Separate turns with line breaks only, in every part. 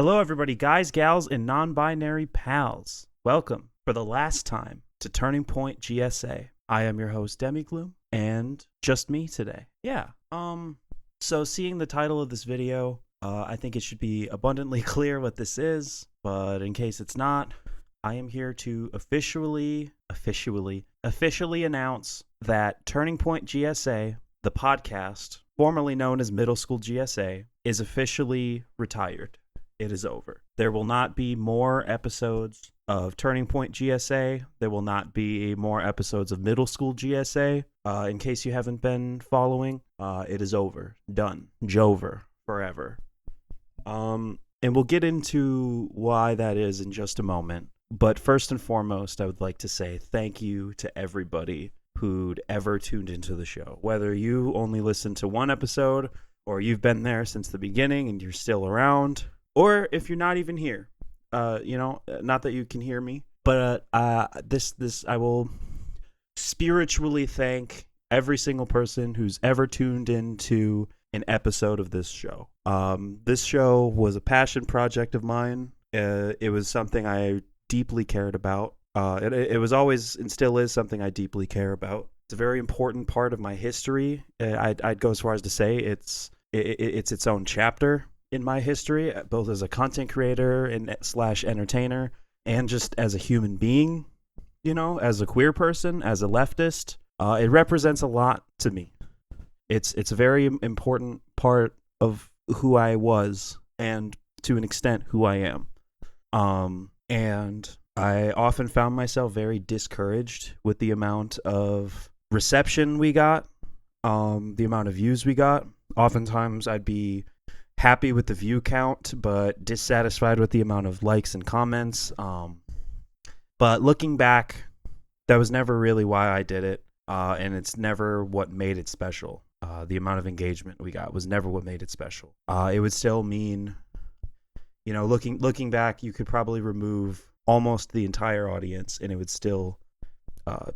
Hello, everybody, guys, gals, and non binary pals. Welcome for the last time to Turning Point GSA. I am your host, DemiAngelo, and just me today. So seeing the title of this video, I think it should be abundantly clear what this is, but in case it's not, I am here to officially announce that Turning Point GSA, the podcast, formerly known as Middle School GSA, is officially retired. It is over. There will not be more episodes of Turning Point GSA. There will not be more episodes of Middle School GSA. In case you haven't been following, it is over. Done. Jover. Forever. And we'll get into why that is in just a moment. But first and foremost, I would like to say thank you to everybody who'd ever tuned into the show. Whether you only listened to one episode, or you've been there since the beginning and you're still around, or if you're not even here, not that you can hear me, but this I will spiritually thank every single person who's ever tuned into an episode of this show. This show was a passion project of mine. It was something I deeply cared about. It was always and still is something I deeply care about. It's a very important part of my history. I'd go as far as to say it's its own chapter in my history, both as a content creator and / entertainer, and just as a human being, as a queer person, as a leftist. It represents a lot to me. It's a very important part of who I was, and to an extent who I am. And I often found myself very discouraged with the amount of reception we got, the amount of views we got. Oftentimes I'd be happy with the view count, but dissatisfied with the amount of likes and comments. But looking back, that was never really why I did it, and it's never what made it special. The amount of engagement we got was never what made it special. It would still mean, looking back, you could probably remove almost the entire audience, and it would still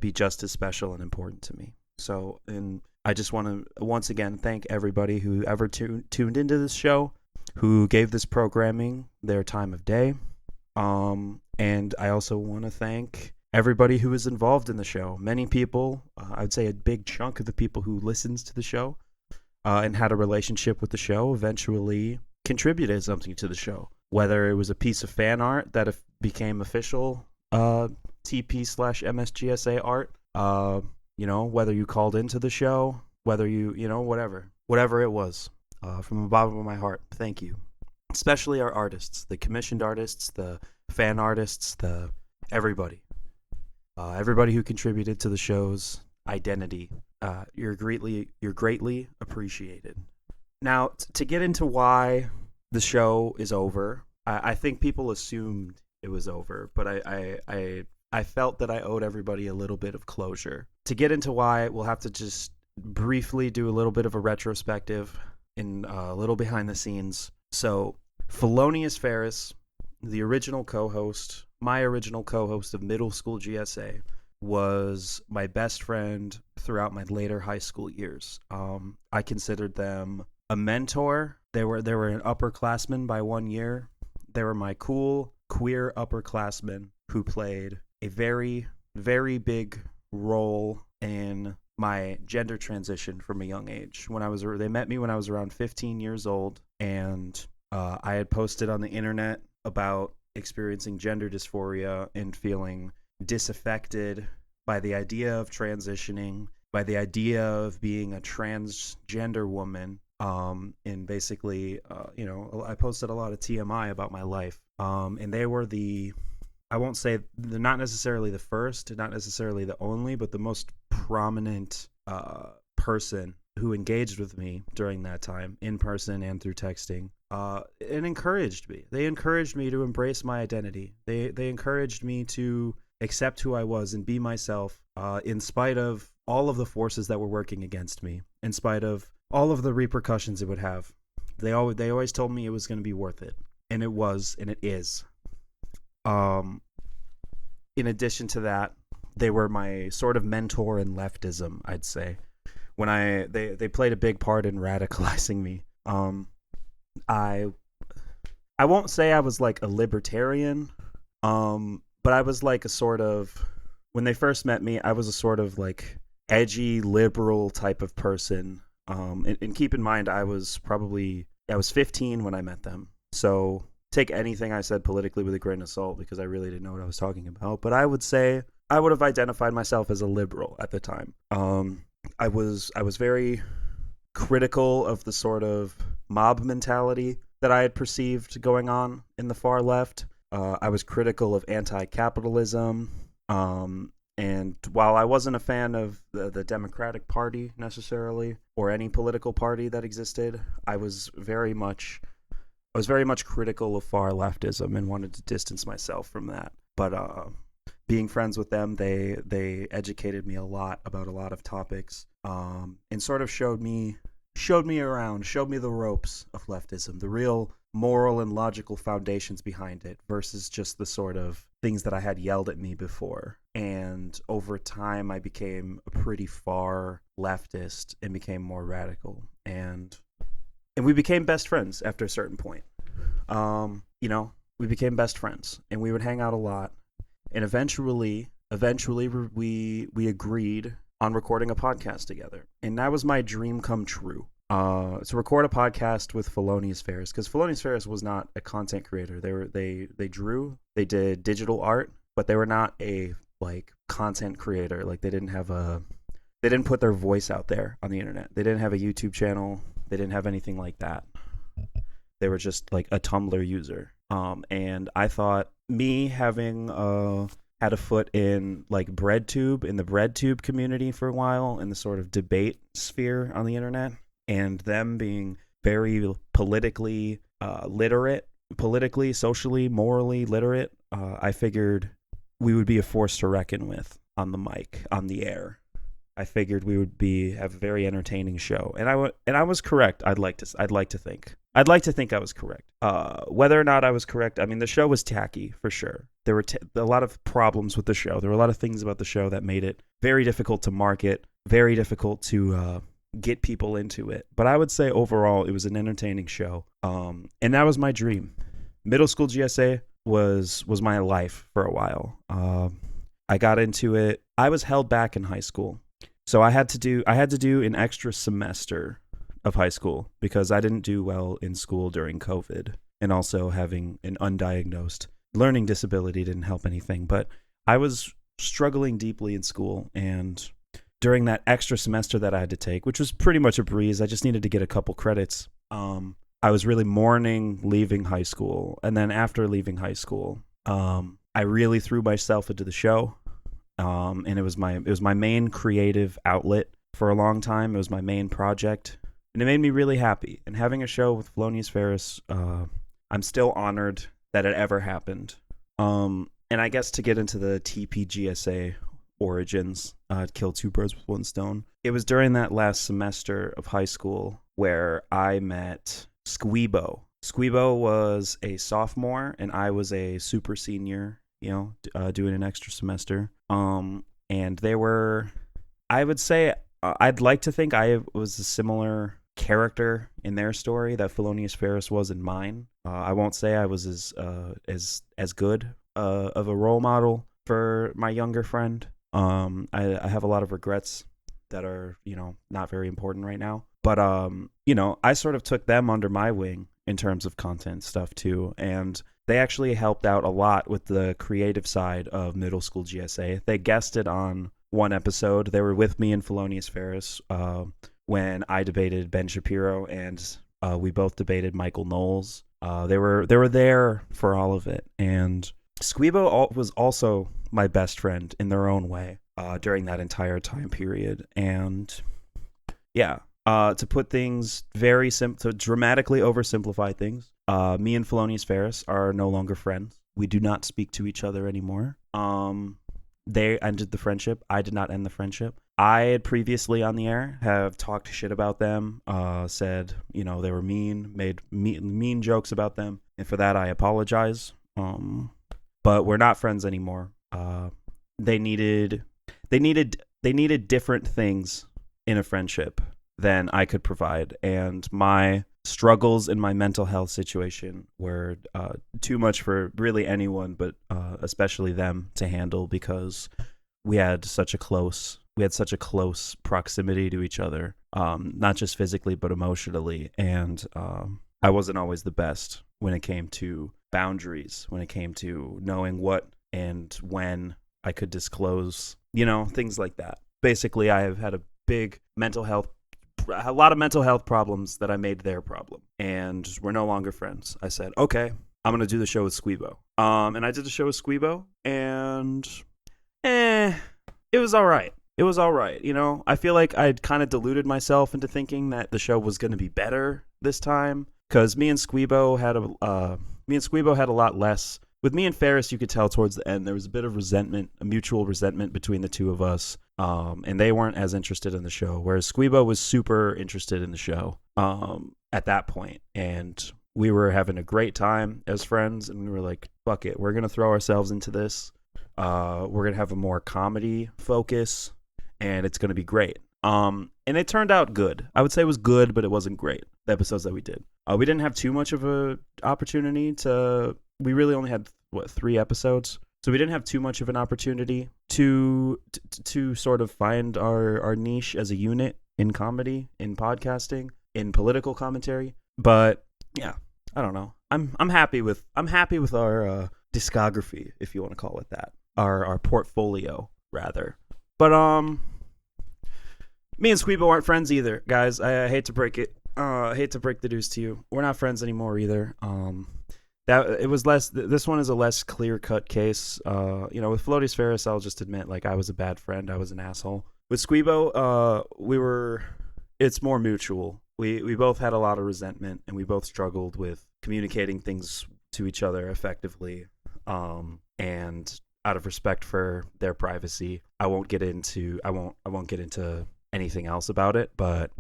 be just as special and important to me. So, and I just want to once again thank everybody who ever tuned into this show, who gave this programming their time of day. And I also want to thank everybody who was involved in the show. Many people, I'd say a big chunk of the people who listens to the show and had a relationship with the show eventually contributed something to the show. Whether it was a piece of fan art that became official TP/MSGSA art, whether you called into the show, whether whatever it was, from the bottom of my heart, thank you. Especially our artists, the commissioned artists, the fan artists, everybody who contributed to the show's identity. You're greatly appreciated. Now, to get into why the show is over, I think people assumed it was over, but I felt that I owed everybody a little bit of closure. To get into why, we'll have to just briefly do a little bit of a retrospective and a little behind the scenes. So, Felonious Ferris, my original co-host of Middle School GSA, was my best friend throughout my later high school years. I considered them a mentor. They were an upperclassman by 1 year. They were my cool, queer upperclassmen who played a very, very big role in my gender transition from a young age. They met me when I was around 15 years old, and I had posted on the internet about experiencing gender dysphoria and feeling disaffected by the idea of transitioning, by the idea of being a transgender woman. And basically, I posted a lot of TMI about my life. And they were I won't say they're not necessarily the first, not necessarily the only, but the most prominent person who engaged with me during that time, in person and through texting, and encouraged me. They encouraged me to embrace my identity. They encouraged me to accept who I was and be myself, in spite of all of the forces that were working against me, in spite of all of the repercussions it would have. They always told me it was going to be worth it, and it was, and it is. In addition to that, they were my sort of mentor in leftism, I'd say. When they played a big part in radicalizing me. I I won't say I was like a libertarian, but I was like a sort of, when they first met me, I was a sort of like edgy liberal type of person. And keep in mind, I was 15 when I met them. So take anything I said politically with a grain of salt because I really didn't know what I was talking about. But I would say I would have identified myself as a liberal at the time. I was very critical of the sort of mob mentality that I had perceived going on in the far left. I was critical of anti-capitalism. And while I wasn't a fan of the Democratic Party necessarily, or any political party that existed, I was very much critical of far leftism and wanted to distance myself from that. But being friends with them, they educated me a lot about a lot of topics, and sort of showed me around, showed me the ropes of leftism, the real moral and logical foundations behind it, versus just the sort of things that I had yelled at me before. And over time, I became a pretty far leftist and became more radical. And we became best friends after a certain point. We became best friends, and we would hang out a lot. And eventually, we agreed on recording a podcast together, and that was my dream come true. To record a podcast with Felonious Ferris, because Felonious Ferris was not a content creator. They drew, they did digital art, but they were not a like content creator. Like they didn't put their voice out there on the internet. They didn't have a YouTube channel. They didn't have anything like that. They were just like a Tumblr user. And I thought me having had a foot in like in the BreadTube community for a while, in the sort of debate sphere on the internet, and them being very politically literate, politically, socially, morally literate, I figured we would be a force to reckon with on the mic, on the air. I figured we would have a very entertaining show, and I was correct. I'd like to think I was correct. Whether or not I was correct, I mean, the show was tacky for sure. There were a lot of problems with the show. There were a lot of things about the show that made it very difficult to market, very difficult to get people into it. But I would say overall, it was an entertaining show. And that was my dream. Middle school GSA was my life for a while. I got into it. I was held back in high school. So I had to do an extra semester of high school because I didn't do well in school during COVID, and also having an undiagnosed learning disability didn't help anything. But I was struggling deeply in school, and during that extra semester that I had to take, which was pretty much a breeze, I just needed to get a couple credits. I was really mourning leaving high school, and then after leaving high school, I really threw myself into the show. And it was my main creative outlet for a long time. It was my main project, and it made me really happy. And having a show with Felonious Ferris, I'm still honored that it ever happened. And I guess to get into the TPGSA origins, kill two birds with one stone. It was during that last semester of high school where I met Squeebo. Squeebo was a sophomore, and I was a super senior. Doing an extra semester. And they were, I would say, I'd like to think I was a similar character in their story that Felonious Ferris was in mine. I won't say I was as good of a role model for my younger friend. I have a lot of regrets that are, not very important right now. But, I sort of took them under my wing in terms of content stuff too. And they actually helped out a lot with the creative side of middle school GSA. They guested on one episode. They were with me and Felonious Ferris when I debated Ben Shapiro, and we both debated Michael Knowles. They were there for all of it. And Squeebo was also my best friend in their own way during that entire time period. And yeah, to put things very simple, to dramatically oversimplify things, me and Felonious Ferris are no longer friends. We do not speak to each other anymore. They ended the friendship. I did not end the friendship. I had previously on the air have talked shit about them, said, they were mean, made mean jokes about them. And for that, I apologize. But we're not friends anymore. They needed different things in a friendship than I could provide. And my struggles in my mental health situation were too much for really anyone, but especially them to handle, because we had such a close proximity to each other, not just physically but emotionally, and I wasn't always the best when it came to boundaries, when it came to knowing what and when I could disclose, things like that. Basically, I have had a lot of mental health problems that I made their problem, and we're no longer friends. I said, okay, I'm gonna do the show with Squeebo, and I did the show with Squeebo, and it was all right. It was all right. I feel like I'd kind of deluded myself into thinking that the show was going to be better this time, because me and Squeebo had a lot less. With me and Ferris, you could tell towards the end there was a bit of resentment, a mutual resentment between the two of us, and they weren't as interested in the show, whereas Squeebo was super interested in the show at that point, and we were having a great time as friends, and we were like, fuck it, we're going to throw ourselves into this. We're going to have a more comedy focus, and it's going to be great. And it turned out good. I would say it was good, but it wasn't great, the episodes that we did. We didn't have too much of an opportunity we really only had, 3 episodes? So we didn't have too much of an opportunity to sort of find our niche as a unit in comedy, in podcasting, in political commentary. But yeah, I don't know. I'm happy with our discography, if you want to call it that. Our portfolio, rather. But me and Squeebo aren't friends either, guys. I hate to break it. I hate to break the news to you. We're not friends anymore either. This one is a less clear-cut case. With Felonious Ferris, I'll just admit, like, I was a bad friend. I was an asshole. With Squeebo, it's more mutual. We both had a lot of resentment, and we both struggled with communicating things to each other effectively. And out of respect for their privacy, I won't get into anything else about it, but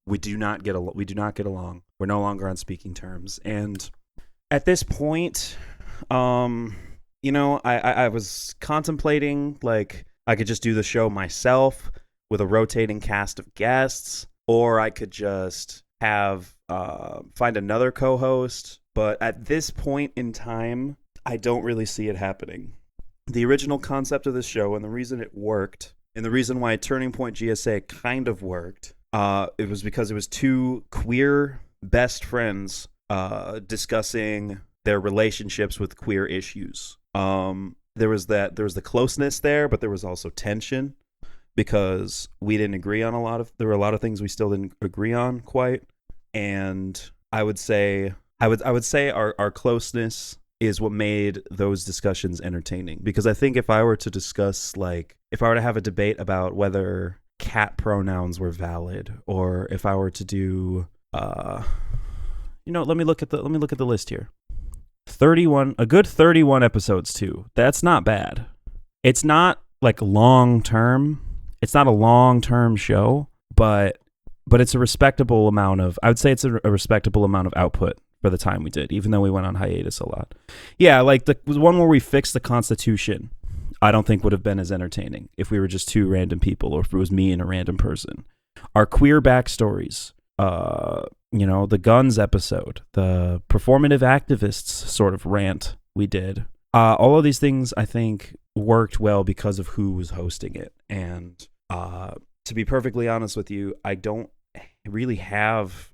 we do not get along. We're no longer on speaking terms. And at this point, I was contemplating, like, I could just do the show myself with a rotating cast of guests, or I could just have find another co-host. But at this point in time, I don't really see it happening. The original concept of this show, and the reason it worked, and the reason why Turning Point GSA kind of worked, it was because it was 2 queer best friends discussing their relationships with queer issues. There was the closeness there, but there was also tension, because we didn't agree on there were a lot of things we still didn't agree on quite. And I would say our closeness is what made those discussions entertaining. Because I think if I were to have a debate about whether cat pronouns were valid, or if I were to do, let me look at the list here. 31, a good 31 episodes too. That's not bad. It's not like long term. It's not a long term show, but it's a respectable amount of. I would say it's a respectable amount of output for the time we did, even though we went on hiatus a lot. Yeah, like the one where we fixed the Constitution, I don't think would have been as entertaining if we were just 2 random people, or if it was me and a random person. Our queer backstories, the guns episode, the performative activists sort of rant we did. All of these things, I think, worked well because of who was hosting it. And to be perfectly honest with you, I don't really have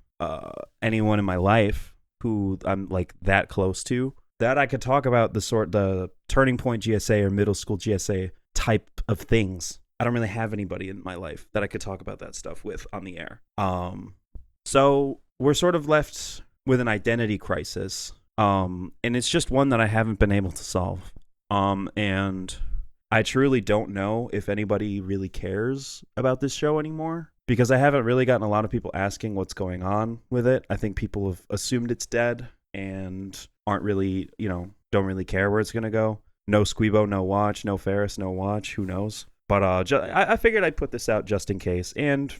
anyone in my life who I'm like that close to that I could talk about the Turning Point GSA or middle school GSA type of things. I don't really have anybody in my life that I could talk about that stuff with on the air. So we're sort of left with an identity crisis. And it's just one that I haven't been able to solve. And I truly don't know if anybody really cares about this show anymore, because I haven't really gotten a lot of people asking what's going on with it. I think people have assumed it's dead and aren't really, don't really care where it's going to go. No Squeebo, no watch. No Ferris, no watch. Who knows? But I figured I'd put this out just in case. And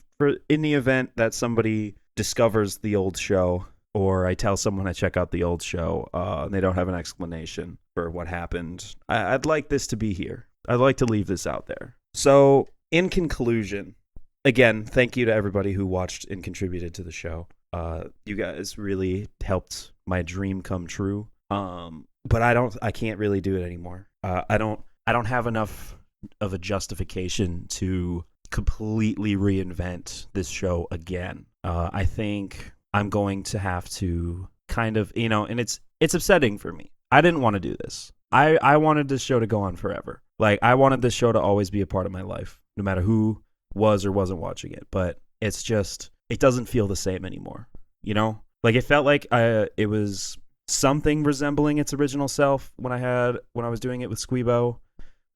in the event that somebody discovers the old show, or I tell someone I check out the old show, and they don't have an explanation for what happened, I'd like this to be here. I'd like to leave this out there. So, in conclusion, again, thank you to everybody who watched and contributed to the show. You guys really helped my dream come true. But I can't really do it anymore. I don't have enough of a justification to completely reinvent this show again. I think I'm going to have to kind of, and it's upsetting for me. I didn't want to do this. I wanted this show to go on forever. Like, I wanted this show to always be a part of my life, no matter who was or wasn't watching it. But it's just, it doesn't feel the same anymore. Like, it felt like it was something resembling its original self when I was doing it with Squeebo.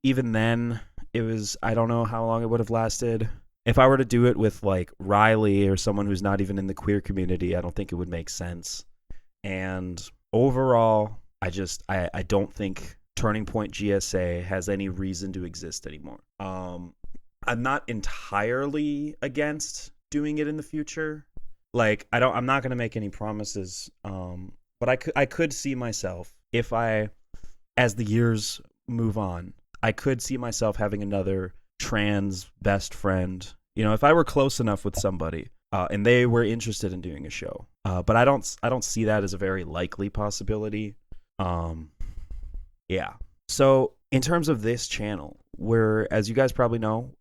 Even then, it was, I don't know how long it would have lasted. If I were to do it with like Riely or someone who's not even in the queer community, I don't think it would make sense. And overall, I don't think Turning Point GSA has any reason to exist anymore. I'm not entirely against doing it in the future. Like, I'm not going to make any promises. But I could see myself, as the years move on, I could see myself having another trans best friend. If I were close enough with somebody, and they were interested in doing a show. But I don't see that as a very likely possibility. Yeah. So in terms of this channel, as you guys probably know,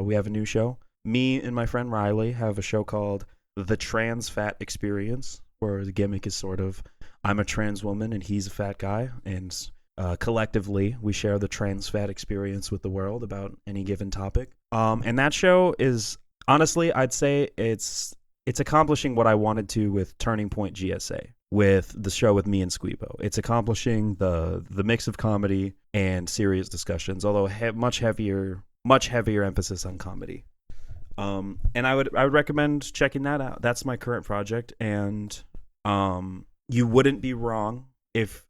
we have a new show. Me and my friend Riely have a show called The Trans Fat Experience, where the gimmick is sort of, I'm a trans woman and he's a fat guy, and collectively we share the trans fat experience with the world about any given topic. And that show is, honestly, I'd say it's accomplishing what I wanted to with Turning Point GSA, with the show with me and Squeebo. It's accomplishing the mix of comedy and serious discussions, although much heavier emphasis on comedy. And I would recommend checking that out. That's my current project, and you wouldn't be wrong if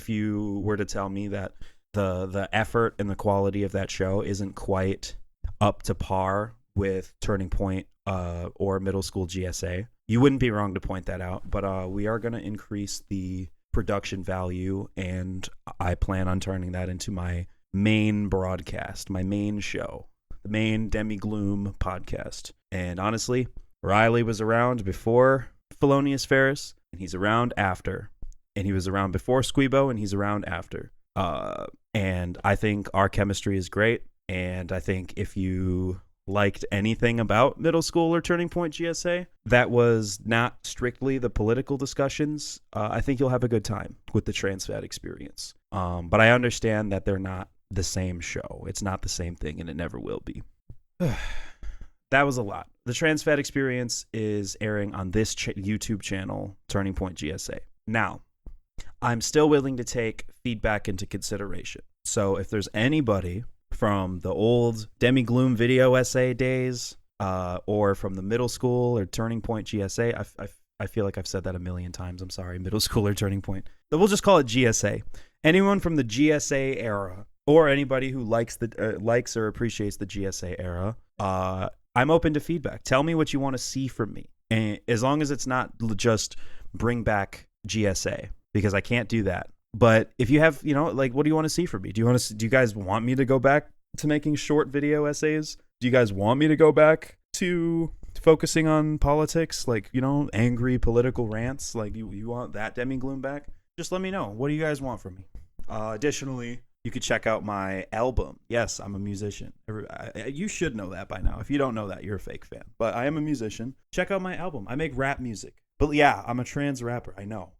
you were to tell me that the effort and the quality of that show isn't quite up to par with Turning Point or Middle School GSA. You wouldn't be wrong to point that out, but we are going to increase the production value, and I plan on turning that into my main broadcast, my main show, the main DemiAngelo podcast. And honestly, Riely was around before Felonious Ferris, and he's around after. And he was around before Squeebo, and he's around after. And I think our chemistry is great. And I think if you liked anything about Middle School or Turning Point GSA that was not strictly the political discussions, I think you'll have a good time with the trans fat experience. But I understand that they're not the same show. It's not the same thing, and it never will be. That was a lot. The trans fat experience is airing on this YouTube channel, Turning Point GSA. Now, I'm still willing to take feedback into consideration. So if there's anybody from the old DemiAngelo video essay days, or from the Middle School or Turning Point GSA, I feel like I've said that a million times. I'm sorry, Middle School or Turning Point. But we'll just call it GSA. Anyone from the GSA era, or anybody who likes or appreciates the GSA era, I'm open to feedback. Tell me what you want to see from me, and as long as it's not just bring back GSA, because I can't do that. But if you have, like, what do you want to see from me? Do you guys want me to go back to making short video essays? Do you guys want me to go back to focusing on politics, like, angry political rants? Like, you want that DemiAngelo back? Just let me know. What do you guys want from me? Additionally, you could check out my album. Yes, I'm a musician. You should know that by now. If you don't know that, you're a fake fan. But I am a musician. Check out my album. I make rap music. But yeah, I'm a trans rapper. I know.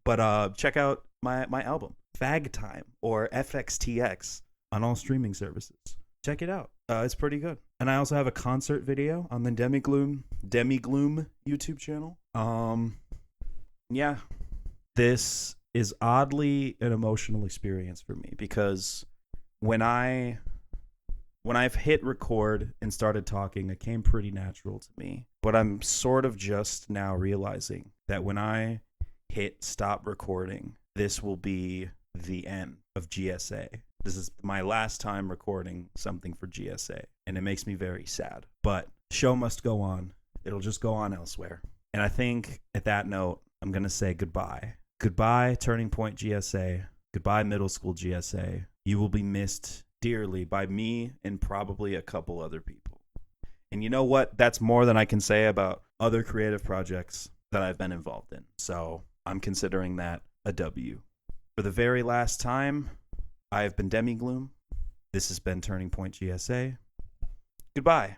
But check out my album, Fag Time, or FXTX, on all streaming services. Check it out. It's pretty good. And I also have a concert video on the DemiAngelo YouTube channel. Yeah. This is oddly an emotional experience for me, because when I've hit record and started talking, it came pretty natural to me. But I'm sort of just now realizing that when I hit stop recording, this will be the end of GSA. This is my last time recording something for GSA, and it makes me very sad. But show must go on. It'll just go on elsewhere. And I think at that note, I'm going to say goodbye. Goodbye, Turning Point GSA. Goodbye, Middle School GSA. You will be missed dearly by me and probably a couple other people. And you know what? That's more than I can say about other creative projects that I've been involved in. So I'm considering that a W. For the very last time, I have been DemiGloom. This has been Turning Point GSA. Goodbye.